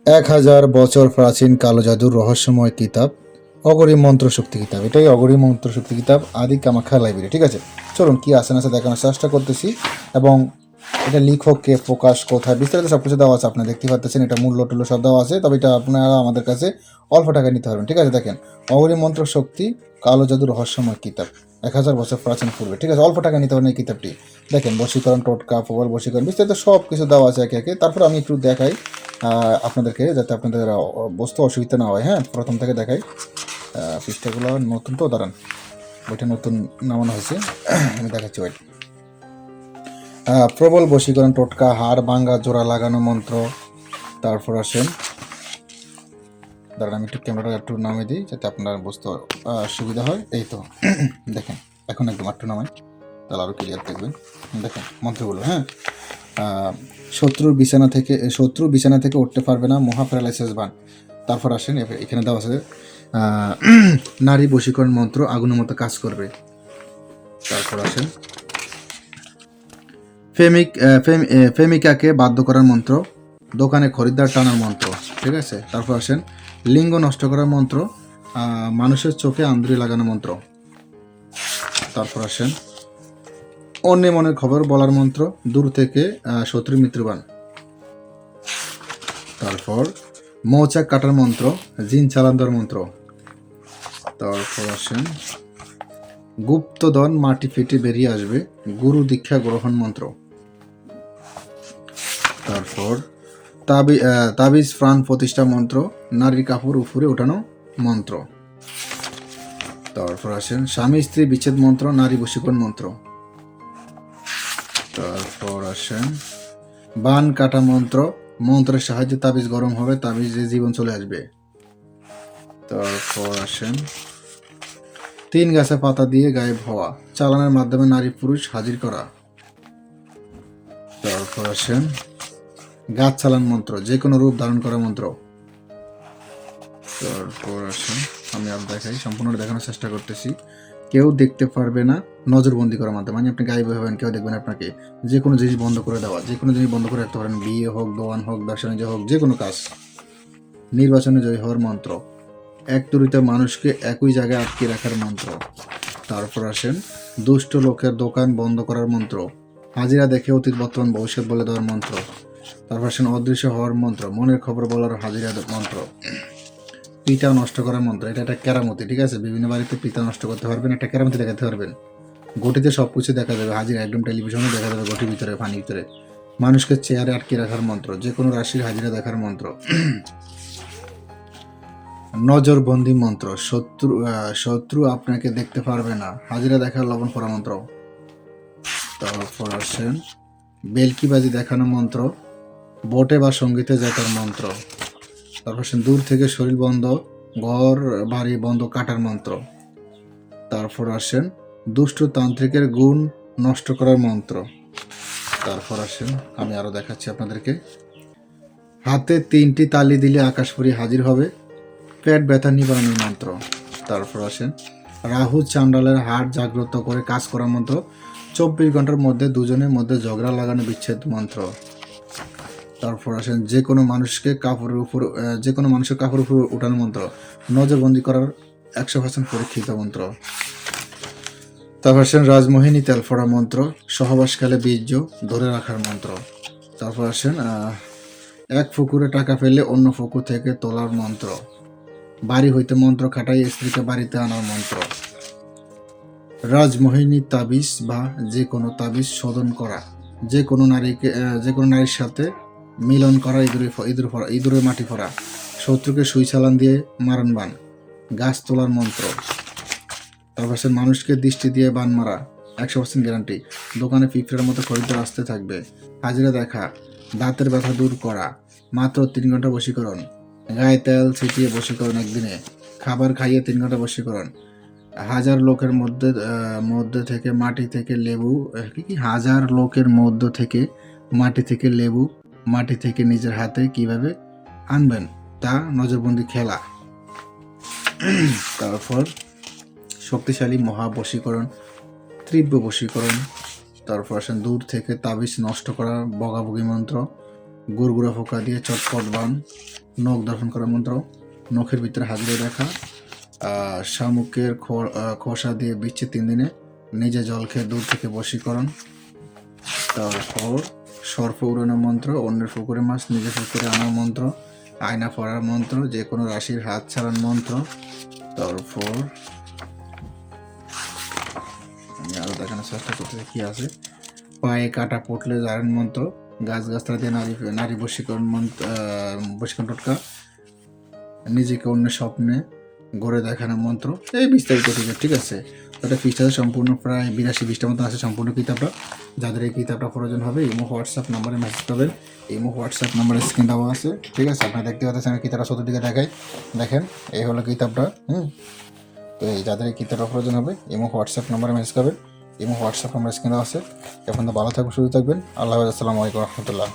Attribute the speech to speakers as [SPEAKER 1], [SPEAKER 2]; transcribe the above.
[SPEAKER 1] 1000 বছর প্রাচীন কালো জাদুর রহস্যময় কিতাব অগরী মন্ত্রশক্তি কিতাব। এটাই অগরী মন্ত্রশক্তি কিতাব, আদি কামাখ্যা লাইব্রেরি। ঠিক আছে, চলুন কি আছে না আছে দেখানোর চেষ্টা করতেছি। এবং এটা লেখক কে, প্রকাশ কোথায়, বিস্তারিত সব কিছু দেওয়া আছে। আপনি দেখতে পাচ্ছেন এটা মূল্য টুল্য সব দেওয়া আছে। তবে এটা আপনারা আমাদের কাছে অল্প টাকায় নিতে পারবেন। ঠিক আছে, দেখেন অগরী মন্ত্রশক্তি কালো জাদুর রহস্যময় কিতাব 1000 বছর প্রাচীন পূর্বে। ঠিক আছে, অল্প টাকা নিতে পারেন এই কিতাবটি। দেখেন বশীকরণ, টোটকা, প্রবল বশীকরণ, বিস্তারিত সব কিছু দেওয়া আছে একে একে। তারপর আমি একটু দেখাই আপনাদেরকে, যাতে আপনাদের বুঝতে অসুবিধা না হয়। হ্যাঁ, প্রথম থেকে দেখাই। পৃষ্ঠাগুলো নতুন তো, দাঁড়ান, ওইটা নতুন নামানো হয়েছে। আমি দেখাচ্ছি ওইটা। প্রবল বশীকরণ, টোটকা, হাড় ভাঙ্গা, জোড়া লাগানো মন্ত্র। তারপর আসেন, দাঁড়ান আমি একটু ক্যামেরাটা একটু নামিয়ে দিই যাতে আপনার বুঝতে সুবিধা হয়। এই তো দেখেন, এখন একদম একটু নামাই, তাহলে আরও ক্লিয়ার দেখবেন। দেখেন মন্ত্রগুলো। হ্যাঁ, শত্রু বিছানা থেকে উঠতে পারবে না, মহা প্যারালাইসিস বান। তারপর আসেন, এখানে দেওয়া আছে নারী বশীকরণ মন্ত্র আগুনের মতো কাজ করবে। তারপর আসেন প্রেমিকাকে বাধ্য করার মন্ত্র, দোকানে খরিদ্দার টানার মন্ত্র। ঠিক আছে, তারপর আসেন লিঙ্গ নষ্ট করার মন্ত্র, মানুষের চোখে আন্দুরি লাগানো মন্ত্র। তারপর আসেন অন্য মনের খবর বলার মন্ত্র, দূর থেকে শত্রু মৃত্যুবান। তারপর মৌচাক কাটার মন্ত্র, জিন চালান দেওয়ার মন্ত্র। তারপর আসেন গুপ্তধন মাটি ফেটে বেরিয়ে আসবে, গুরু দীক্ষা গ্রহণ মন্ত্র। তারপর তাবিজ প্রাণ প্রতিষ্ঠা মন্ত্র, নারীর কাপড় উপরে ওঠানো মন্ত্র। তারপর আসেন স্বামী স্ত্রী বিচ্ছেদ মন্ত্র, নারী বশীকরণ মন্ত্র। তারপর আসেন বান কাটা মন্ত্র, মন্ত্রের সাহায্যে তাবিজ গরম হবে, তাবিজে জীবন চলে আসবে। তারপর আসেন 3 গাছে পাতা দিয়ে গায়েব হওয়া, চালানের মাধ্যমে নারী পুরুষ হাজির করা। তারপর আসেন গাছ চালান মন্ত্র, যে কোনো রূপ ধারণ করা মন্ত্র। তারপর আসেন আমি আর দেখাই, সম্পূর্ণ দেখানোর চেষ্টা করতেছি। কেউ দেখতে পারবে না, নজরবন্দি করার মাধ্যমে, মানে আপনি গায়েব হবেন, কেউ দেখবেন আপনাকে। যে কোনো জিনিস বন্ধ করে দেওয়া, যে কোনো জিনিস বন্ধ করে রাখতে পারেন, বিয়ে হোক, দোয়ান হোক, ব্যবসা বাণিজ্য হোক, যে কোনো কাজ। নির্বাচনে জয় হওয়ার মন্ত্র, এক তুরিতে মানুষকে একই জায়গায় আটকে রাখার মন্ত্র। তারপর আসেন দুষ্ট লোকের দোকান বন্ধ করার মন্ত্র, হাজিরা দেখে অতীত বর্তমান ভবিষ্যৎ বলে দেওয়ার মন্ত্র। তারপর আসেন অদৃশ্য হওয়ার মন্ত্র, মনের খবর বলার হাজিরা মন্ত্র। পিতা নষ্ট করার মন্ত্র, এটা একটা কেরামতি। ঠিক আছে, বিভিন্ন বাড়িতে পিতা নষ্ট করতে পারবেন, একটা কেরামতি দেখাতে পারবেন। গটিতে সব কিছু দেখা যাবে, হাজিরা একদম টেলিভিশনে দেখা যাবে, গটির ভিতরে, পানির ভিতরে। মানুষকে চেয়ারে আটকে রাখার মন্ত্র, যে কোনো রাশির হাজিরা দেখার মন্ত্র। নজরবন্দি মন্ত্র, শত্রু আপনাকে দেখতে পারবে না, হাজিরা দেখার লবণ পড়া মন্ত্র। তারপর আসেন বেলকিবাজি দেখানো মন্ত্র, বোটে বা সঙ্গীতে জেতার মন্ত্র। তারপর আসেন দূর থেকে শরীর বন্ধ, ঘর বাড়ি বন্ধ কাটার মন্ত্র। তারপর আসেন দুষ্ট তান্ত্রিকের গুণ নষ্ট করার মন্ত্র। তারপর আসেন আমি আরো দেখাচ্ছি আপনাদেরকে, হাতে 3টি তালি দিলে আকাশপুরী হাজির হবে, পেট ব্যথা নিবারণের মন্ত্র। তারপর আসেন রাহু চান্ডালের হাড় জাগ্রত করে কাজ করার মন্ত্র, 24 ঘন্টার মধ্যে দুজনের মধ্যে ঝগড়া লাগানো বিচ্ছেদ মন্ত্র। তারপর আসেন যে কোনো মানুষের কাপড়ের উপর উঠানোর মন্ত্র, নজরবন্দি করার 100% পরীক্ষিত মন্ত্র। তারপর আসেন রাজমোহিনী তেল ফোড়া মন্ত্র, সহবাসকালে বীর্য ধরে রাখার মন্ত্র। তারপর আসেন এক পুকুরে টাকা ফেললে অন্য পুকুর থেকে তোলার মন্ত্র, বাড়ি হইতে মন্ত্র খাটাই স্ত্রীকে বাড়িতে আনার মন্ত্র। রাজমোহিনী তাবিজ বা যে কোনো তাবিজ শোধন করা, যে কোনো নারীর সাথে মিলন করা, ইঁদুরে মাটি ফোড়া, শত্রুকে সুই চালান দিয়ে মারণ বান, গাছ তোলার মন্ত্র। তারপর সে মানুষকে দৃষ্টি দিয়ে বান মারা, 100% গ্যারান্টি। দোকানে পিঁপড়ের মতো খরিদ্দার আসতে থাকবে, হাজিরা দেখা, দাঁতের ব্যথা দূর করা, মাত্র 3 ঘন্টা বশীকরণ, গায়ে তেল ছিটিয়ে বশীকরণ একদিনে, খাবার খাইয়ে 3 ঘন্টা বশীকরণ, 1000 লোকের মধ্যে থেকে মাটি থেকে লেবু, হাজার লোকের মধ্য থেকে লেবু, মাটি থেকে নিজের হাতে কিভাবে আনবেন তা নজরবন্দি খেলা। তারপর শক্তিশালী মহা বশীকরণ, তীব্র বশীকরণ। তারপর আসেন দূর থেকে তাবিজ নষ্ট করা, বগাবগি মন্ত্র, গুড়গুড়া পোকা দিয়ে চটপট বান, নখ দর্শন করা মন্ত্র, নখের ভিতরে হাজিরে দেখা, শামুকের খোসা দিয়ে বিচ্ছে 3 দিনে, নিজে জল খেয়ে দূর থেকে বশীকরণ। তারপর সর্প উড়ানোর মন্ত্র, অন্যের পুকুরে মাছ নিজে পুকুরে আনার মন্ত্র, আয়না পড়ার মন্ত্র, যে কোনো রাশির হাত ছাড়ার মন্ত্র। তারপর আমি আরো দেখানোর চেষ্টা করতেছি কি আছে। পায়ে কাটা পটলে জারেন মন্ত্র, গাছগাছরা দিয়ে নারী বশীকরণ মন্ত্র, বশীকরণ টোটকা, নিজেকে অন্য স্বপ্নে গড়ে দেখানোর মন্ত্র, এই বিস্তারিত কিছু। ঠিক আছে, ওটা ফিচার সম্পূর্ণ প্রায় 82-20টার মতো আছে সম্পূর্ণ কিতাবটা। যাদের এই কিতাবটা প্রয়োজন হবে ইমো হোয়াটসঅ্যাপ নাম্বারে মেসেজ করবেন। ইমো হোয়াটসঅ্যাপ নাম্বারে স্ক্রিন দেওয়া আছে। ঠিক আছে, আপনারা দেখতে পাচ্ছেন আমি কিতাবটা চতুর্দিকে দেখাই, দেখেন এই হলো কিতাবটা। তো এই যাদের এই কিতাবটা প্রয়োজন হবে ইমো হোয়াটসঅ্যাপ নাম্বারে মেসেজ করবেন। ইমো হোয়াটসঅ্যাপ নাম্বার স্ক্রিন দেওয়া আছে। এখন তো ভালো থাকবেন, সুস্থ থাকবেন। আল্লাহ হাফেজ, আসসালামু আলাইকুম রহমতুল্লাহ।